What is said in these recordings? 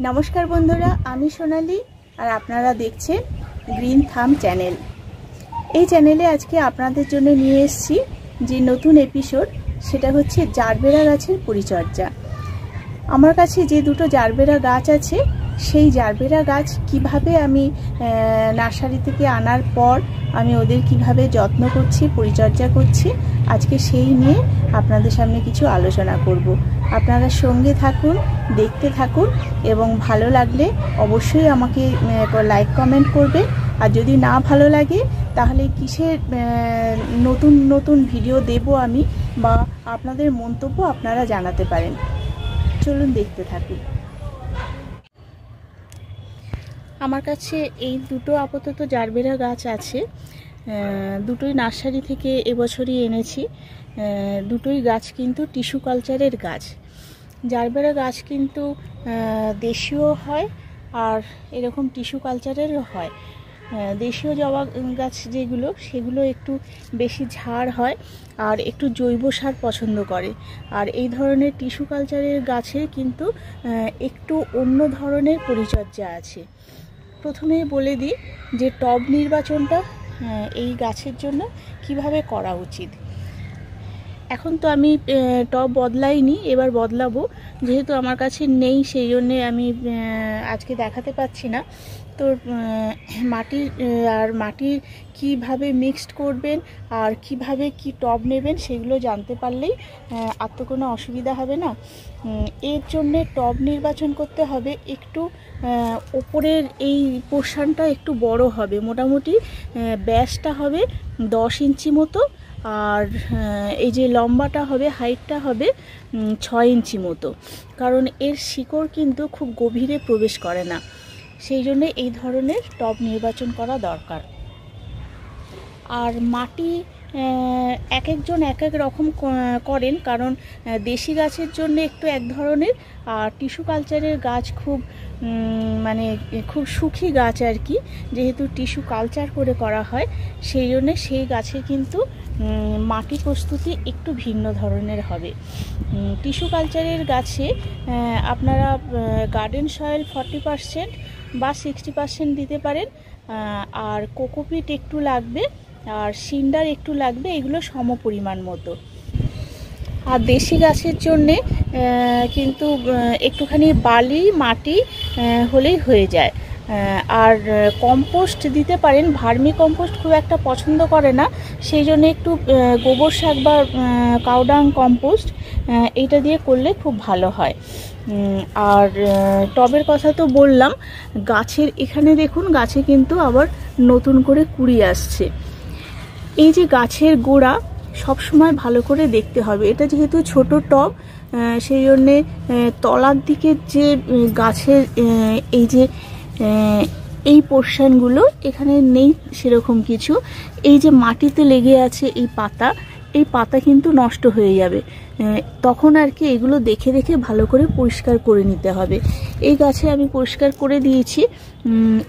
नमस्कार बंधुरा आमी सोनाली और आपनारा देखছেন ग्रीन থাম चैनल। এই চ্যানেলে আজকে আপনাদের জন্য নিয়ে এসেছি যে নতুন এপিসোড, সেটা হচ্ছে জারবেরা গাছের পরিচর্যা। আমার কাছে যে দুটো জারবেরা গাছ আছে, সেই জারবেরা গাছ কিভাবে আমি নার্সারি থেকে আনার পর আমি ওদের কিভাবে যত্ন করছি, পরিচর্যা করছি, আজকে সেই নিয়ে আপনাদের সামনে কিছু আলোচনা করব। আপনারা সঙ্গে থাকুন, দেখতে থাকুন এবং ভালো লাগলে অবশ্যই আমাকে লাইক কমেন্ট করবে। আর যদি না ভালো লাগে তাহলে কিসের নতুন নতুন ভিডিও দেব আমি, বা আপনাদের মন্তব্য আপনারা জানাতে পারেন। চলুন দেখতে থাকুন। আমার কাছে এই দুটো আপাতত জারবেরা গাছ আছে, দুটোই নার্সারি থেকে এবছরই এনেছি। দুটোই গাছ কিন্তু টিস্যু কালচারের গাছ। জারবেরা গাছ কিন্তু দেশীয় হয় আর এরকম টিস্যু কালচারেরও হয়। দেশীয় জবা গাছ যেগুলো, সেগুলো একটু বেশি ঝাড় হয় আর একটু জৈব সার পছন্দ করে। আর এই ধরনের টিস্যু কালচারের গাছে কিন্তু একটু অন্য ধরনের পরিচর্যা আছে। প্রথমে বলে দিই যে টব নির্বাচনটা এই গাছের জন্য কিভাবে করা উচিত। এখন তো আমি টব বদলাইনি, এবার বদলাবো। যেহেতু আমার কাছে নেই, সেই জন্যে আমি আজকে দেখাতে পাচ্ছি না। তো মাটির কিভাবে মিক্সড করবেন আর কিভাবে কি টব নেবেন, সেগুলো জানতে পারলেই আর তো কোনো অসুবিধা হবে না। এর জন্যে টব নির্বাচন করতে হবে একটু ওপরের এই পোর্শনটা একটু বড় হবে, মোটামুটি ব্যাসটা হবে 10 ইঞ্চি মতো, আর এই যে লম্বাটা হবে, হাইটটা হবে 6 ইঞ্চি মতো। কারণ এর শিকড় কিন্তু খুব গভীরে প্রবেশ করে না, সেই জন্যে এই ধরনের টব নির্বাচন করা দরকার। আর মাটি এক একজন এক এক রকম করেন, কারণ দেশি গাছের জন্য একটু এক ধরনের, আর টিস্যু কালচারের গাছ খুব সুখী গাছ আর কি। যেহেতু টিস্যু কালচার করে করা হয়, সেই জন্যে সেই গাছে কিন্তু মাটি প্রস্তুতি একটু ভিন্ন ধরনের হবে। টিস্যু কালচারের গাছে আপনারা গার্ডেন সয়েল 40% বা 60% দিতে পারেন, আর কোকোপিট একটু লাগবে, আর সিন্ডার একটু লাগবে, এগুলো সম পরিমাণ মতো। আর দেশি গাছের জন্যে কিন্তু একটুখানি বালি মাটি হলেই হয়ে যায়। আর কম্পোস্ট দিতে পারেন। ভার্মি কম্পোস্ট খুব একটা পছন্দ করে না, সেই জন্য একটু গোবর সার বা কাউডাং কম্পোস্ট এইটা দিয়ে করলে খুব ভালো হয়। আর টবের কথা তো বললাম। গাছের এখানে দেখুন, গাছে কিন্তু আবার নতুন করে কুঁড়ি আসছে। এই যে গাছের গোড়া সব সময় ভালো করে দেখতে হবে। এটা যেহেতু ছোট টব, সেই জন্যে তলার দিকে যে গাছের এই যে এই পোর্শনগুলো এখানে নেই সেরকম কিছু। এই যে মাটিতে লেগে আছে এই পাতা কিন্তু নষ্ট হয়ে যাবে, তখন আর কি এগুলো দেখে দেখে ভালো করে পরিষ্কার করে নিতে হবে। এই গাছে আমি পরিষ্কার করে দিয়েছি।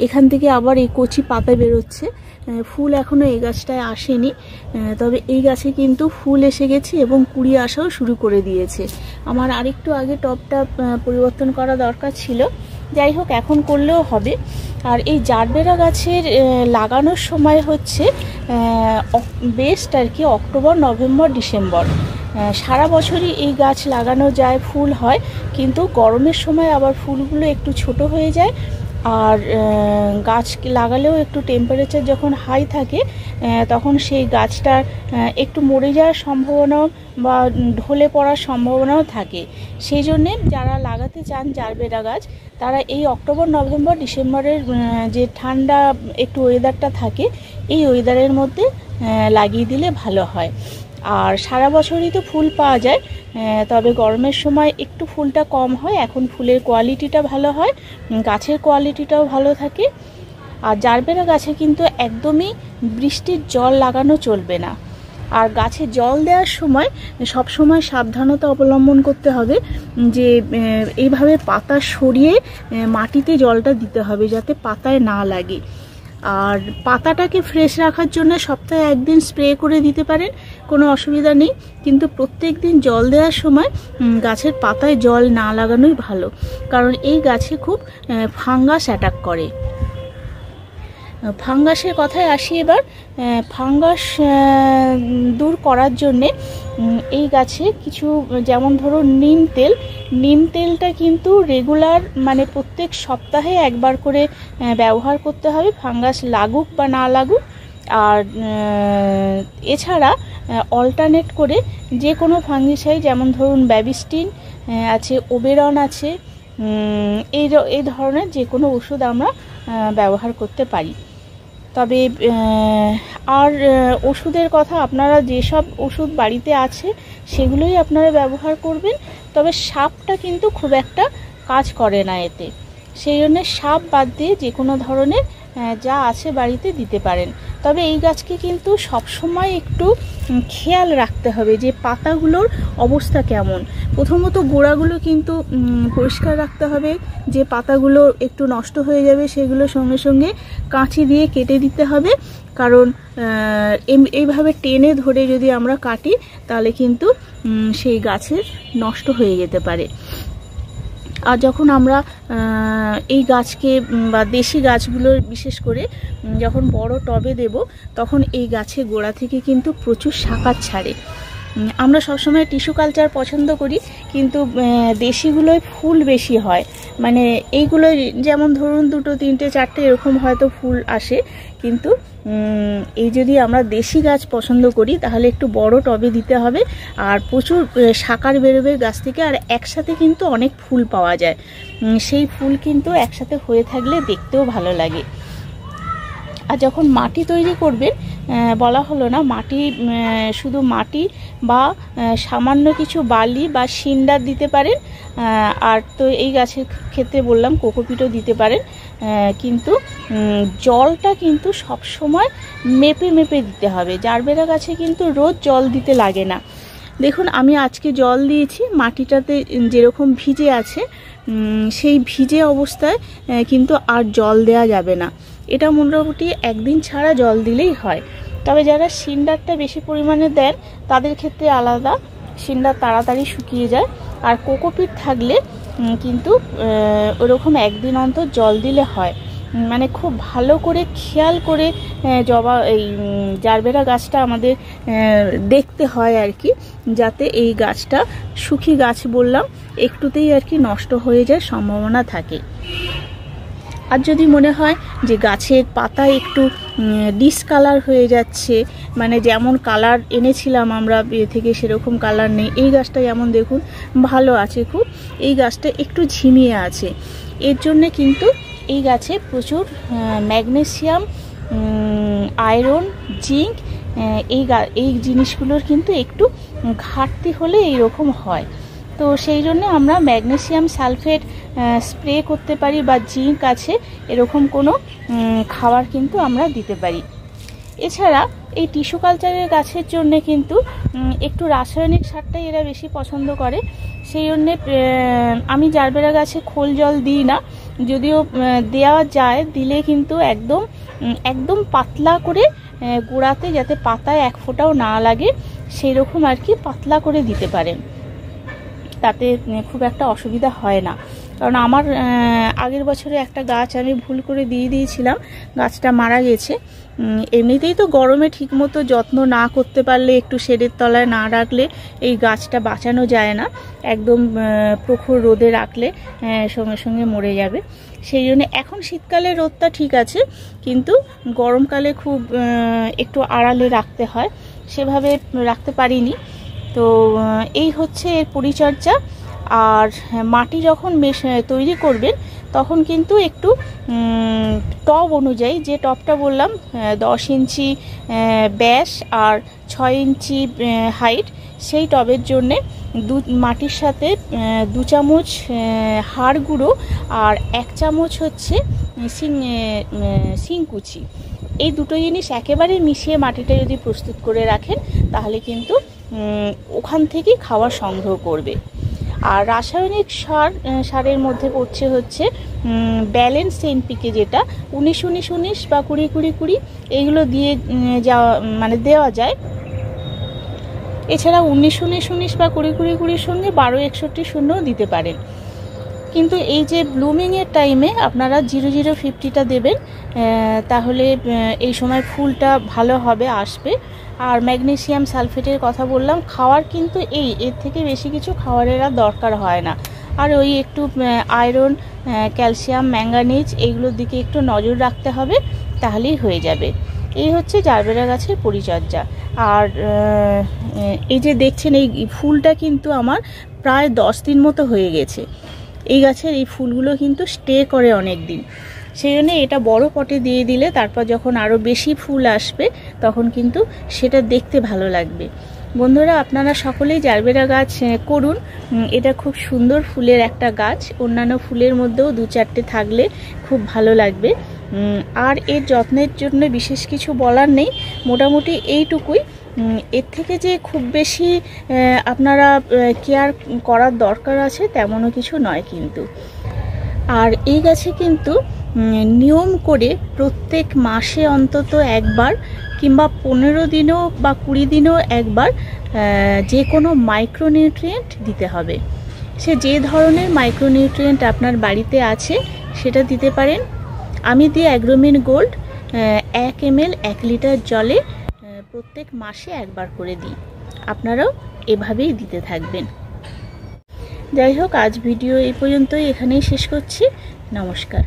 এখান থেকে আবার এই কচি পাতা বেরোচ্ছে। ফুল এখনও এই গাছটায় আসেনি, তবে এই গাছে কিন্তু ফুল এসে গেছে এবং কুড়ি আসাও শুরু করে দিয়েছে। আমার আরেকটু আগে টবটা পরিবর্তন করা দরকার ছিল, যাই হোক এখন করলেও হবে। আর এই জারবেরা গাছের লাগানোর সময় হচ্ছে বেস্ট আর কি অক্টোবর, নভেম্বর, ডিসেম্বর। সারা বছরই এই গাছ লাগানো যায়, ফুল হয়, কিন্তু গরমের সময় আবার ফুলগুলো একটু ছোট হয়ে যায়। আর গাছ লাগালেও একটু টেম্পারেচার যখন হাই থাকে, তখন সেই গাছটার একটু মরে যাওয়ার সম্ভাবনা বা ঢলে পড়ার সম্ভাবনাও থাকে। সেই জন্যে যারা লাগাতে চান জারবেরা গাছ, তারা এই অক্টোবর, নভেম্বর, ডিসেম্বরের যে ঠান্ডা একটু ওয়েদারটা থাকে, এই ওয়েদারের মধ্যে লাগিয়ে দিলে ভালো হয়। আর সারা বছরই তো ফুল পাওয়া যায়, তবে গরমের সময় একটু ফুলটা কম হয়। এখন ফুলের কোয়ালিটিটা ভালো হয়, গাছের কোয়ালিটিটাও ভালো থাকে। আর জারবেরা গাছে কিন্তু একদমই বৃষ্টির জল লাগানো চলবে না। আর গাছে জল দেওয়ার সময় সব সময় সাবধানতা অবলম্বন করতে হবে, যে এইভাবে পাতা সরিয়ে মাটিতে জলটা দিতে হবে, যাতে পাতায় না লাগে। আর পাতাটাকে ফ্রেশ রাখার জন্য সপ্তাহে একদিন স্প্রে করে দিতে পারেন, কোনো অসুবিধা নেই। কিন্তু প্রত্যেক দিন জল দেওয়ার সময় গাছের পাতায় জল না লাগানোই ভালো, কারণ এই গাছে খুব ফাঙ্গাস অ্যাটাক করে। ফাঙ্গাসের কথায় আসি এবার। ফাঙ্গাস দূর করার জন্যে এই গাছে কিছু, যেমন ধরুন নিম তেলটা কিন্তু রেগুলার, মানে প্রত্যেক সপ্তাহে একবার করে ব্যবহার করতে হবে, ফাঙ্গাস লাগুক বা না লাগুক। আর এছাড়া অল্টারনেট করে যে কোনো ফাঙ্গিসাইড, যেমন ধরুন ব্যাবিস্টিন আছে, ওবেরন আছে, এই ধরনের যে কোনো ওষুধ আমরা ব্যবহার করতে পারি। তবে আর ওষুধের কথা, আপনারা যেসব ওষুধ বাড়িতে আছে সেগুলোই আপনারা ব্যবহার করবেন। তবে সাপটা কিন্তু খুব একটা কাজ করে না এতে, সেই জন্য সাপ বাদ দিয়ে যে কোনো ধরনের যা আছে বাড়িতে দিতে পারেন। তবে এই গাছকে কিন্তু সবসময় একটু খেয়াল রাখতে হবে যে পাতাগুলোর অবস্থা কেমন। প্রথমত গোড়াগুলো কিন্তু পরিষ্কার রাখতে হবে, যে পাতাগুলো একটু নষ্ট হয়ে যাবে সেগুলো সঙ্গে সঙ্গে কাঁচি দিয়ে কেটে দিতে হবে, কারণ এইভাবে টেনে ধরে যদি আমরা কাটি তাহলে কিন্তু সেই গাছের নষ্ট হয়ে যেতে পারে। আর যখন আমরা এই গাছকে বা দেশি গাছগুলোর বিশেষ করে যখন বড় টবে দেব, তখন এই গাছের গোড়া থেকে কিন্তু প্রচুর শাখা ছাড়ে। আমরা সবসময় টিস্যু কালচার পছন্দ করি, কিন্তু দেশিগুলোয় ফুল বেশি হয়, মানে এইগুলো যেমন ধরুন 2, 3, 4 এরকম হয়তো ফুল আসে, কিন্তু এই যদি আমরা দেশি গাছ পছন্দ করি তাহলে একটু বড় টবে দিতে হবে, আর প্রচুর শাখার বেরোবে গাছ থেকে, আর একসাথে কিন্তু অনেক ফুল পাওয়া যায়। সেই ফুল কিন্তু একসাথে হয়ে থাকলে দেখতেও ভালো লাগে। আর যখন মাটি তৈরি করবেন, বলা হলো না, মাটি শুধু মাটি বা সামান্য কিছু বালি বা সিন্ডার দিতে পারেন, আর তো এই গাছের ক্ষেত্রে বললাম কোকোপিটও দিতে পারেন, কিন্তু জলটা কিন্তু সব সময় মেপে মেপে দিতে হবে। জারবেরা গাছে কিন্তু রোজ জল দিতে লাগে না। দেখুন আমি আজকে জল দিয়েছি, মাটিটাতে যেরকম ভিজে আছে সেই ভিজে অবস্থায় কিন্তু আর জল দেয়া যাবে না, এটা মোটামুটি একদিন ছাড়া জল দিলেই হয়। তবে যারা সিন্ডারটা বেশি পরিমাণে দেন তাদের ক্ষেত্রে আলাদা, সিন্ডার তাড়াতাড়ি শুকিয়ে যায়। আর কোকোপিট থাকলে কিন্তু ওরকম একদিন অন্তর জল দিলে হয়। মানে খুব ভালো করে খেয়াল করে এই জারবেরা গাছটা আমাদের দেখতে হয় আর কি, যাতে এই গাছটা শুকি গাছ বললাম একটুতেই আর কি নষ্ট হয়ে যায় সম্ভাবনা থাকে। আর যদি মনে হয় যে গাছের পাতা একটু ডিসকালার হয়ে যাচ্ছে, মানে যেমন কালার এনেছিলাম আমরা বিয়ে থেকে সেরকম কালার নেই, এই গাছটা যেমন দেখুন ভালো আছে খুব, এই গাছটা একটু ঝিমিয়ে আছে, এর জন্যে কিন্তু এই গাছে প্রচুর ম্যাগনেসিয়াম, আয়রন, জিঙ্ক, এই জিনিসগুলোর কিন্তু একটু ঘাটতি হলে এইরকম হয়। তো সেই জন্য আমরা ম্যাগনেসিয়াম সালফেট স্প্রে করতে পারি, বা জিঙ্ক আছে এরকম কোনো খাবার কিন্তু আমরা দিতে পারি। এছাড়া এই টিস্যু কালচারের গাছের জন্য কিন্তু একটু রাসায়নিক সারটাই এরা বেশি পছন্দ করে, সেই জন্যে আমি জারবেরা গাছে খোল জল দিই না, যদিও দেওয়া যায়, দিলে কিন্তু একদম পাতলা করে গোড়াতে, যাতে পাতায় এক ফোঁটাও না লাগে সেই রকম আর কি পাতলা করে দিতে পারেন, তাতে খুব একটা অসুবিধা হয় না। কারণ আমার আগের বছরে একটা গাছ আমি ভুল করে দিয়ে দিয়েছিলাম, গাছটা মারা গেছে। এমনিতেই তো গরমে ঠিকমতো যত্ন না করতে পারলে, একটু শেডের তলায় না রাখলে এই গাছটা বাঁচানো যায় না, একদম প্রখর রোদে রাখলে সঙ্গে সঙ্গে মরে যাবে। সেই জন্য এখন শীতকালে রোদটা ঠিক আছে, কিন্তু গরমকালে খুব একটু আড়ালে রাখতে হয়, সেভাবে রাখতে পারিনি। তো এই হচ্ছে এর পরিচর্যা। আর মাটি যখন তৈরি করবেন তখন কিন্তু একটু টব অনুযায়ী, যে টবটা বললাম 10 ইঞ্চি ব্যাস আর 6 ইঞ্চি হাইট, সেই টবের জন্যে মাটির সাথে 2 চামচ হাড় গুঁড়ো আর 1 চামচ হচ্ছে শিংকুচি, এই দুটো জিনিস একেবারে মিশিয়ে মাটিটা যদি প্রস্তুত করে রাখেন তাহলে কিন্তু ওখান থেকেই খাবার সংগ্রহ করবে। আর রাসায়নিক সারের মধ্যে পড়ছে হচ্ছে ব্যালেন্স এনপিকে যেটা 19-19-19 বা 20-20-20 এইগুলো দিয়ে যাওয়া মানে দেওয়া যায়। এছাড়া 19-19-19 বা 20-20-20 সঙ্গে 12-61-0 দিতে পারেন। কিন্তু এই যে ব্লুমিংয়ের টাইমে আপনারা 00-50টা দেবেন, তাহলে এই সময় ফুলটা ভালো হবে, আসবে। আর ম্যাগনেসিয়াম সালফেটের কথা বললাম, খাওয়ার কিন্তু এর থেকে বেশি কিছু খাওয়ারের আর দরকার হয় না। আর ওই একটু আয়রন, ক্যালসিয়াম, ম্যাঙ্গানিজ এইগুলোর দিকে একটু নজর রাখতে হবে, তাহলেই হয়ে যাবে। এই হচ্ছে জারবেরা গাছের পরিচর্যা। আর এই যে দেখছেন এই ফুলটা কিন্তু আমার প্রায় 10 দিন মতো হয়ে গেছে। এই গাছের এই ফুলগুলো কিন্তু স্টে করে অনেক দিন, সেই জন্য এটা বড় পটে দিয়ে দিলে তারপর যখন আরও বেশি ফুল আসবে তখন কিন্তু সেটা দেখতে ভালো লাগবে। বন্ধুরা, আপনারা সকলেই জারবেরা গাছ করুন, এটা খুব সুন্দর ফুলের একটা গাছ। অন্যান্য ফুলের মধ্যেও 2-4টে থাকলে খুব ভালো লাগবে। আর এর যত্নের জন্য বিশেষ কিছু বলার নেই, মোটামুটি এইটুকুই। এর থেকে যে খুব বেশি আপনারা কেয়ার করার দরকার আছে তেমনও কিছু নয় কিন্তু। আর এই গাছে কিন্তু নিয়ম করে প্রত্যেক মাসে অন্তত একবার কিংবা 15 দিনও বা 20 দিনও একবার যে কোনো মাইক্রোনিউট্রিয়েন্ট দিতে হবে। সে যে ধরনের মাইক্রোনিউট্রিয়েন্ট আপনার বাড়িতে আছে সেটা দিতে পারেন। আমি দিই অ্যাগ্রোমিন গোল্ড 1 ml 1 লিটার জলে প্রত্যেক মাসে একবার করে দিই। আপনারাও এভাবেই দিতে থাকবেন। যাই হোক, আজ ভিডিও এই পর্যন্তই, এখানেই শেষ করছি। নমস্কার।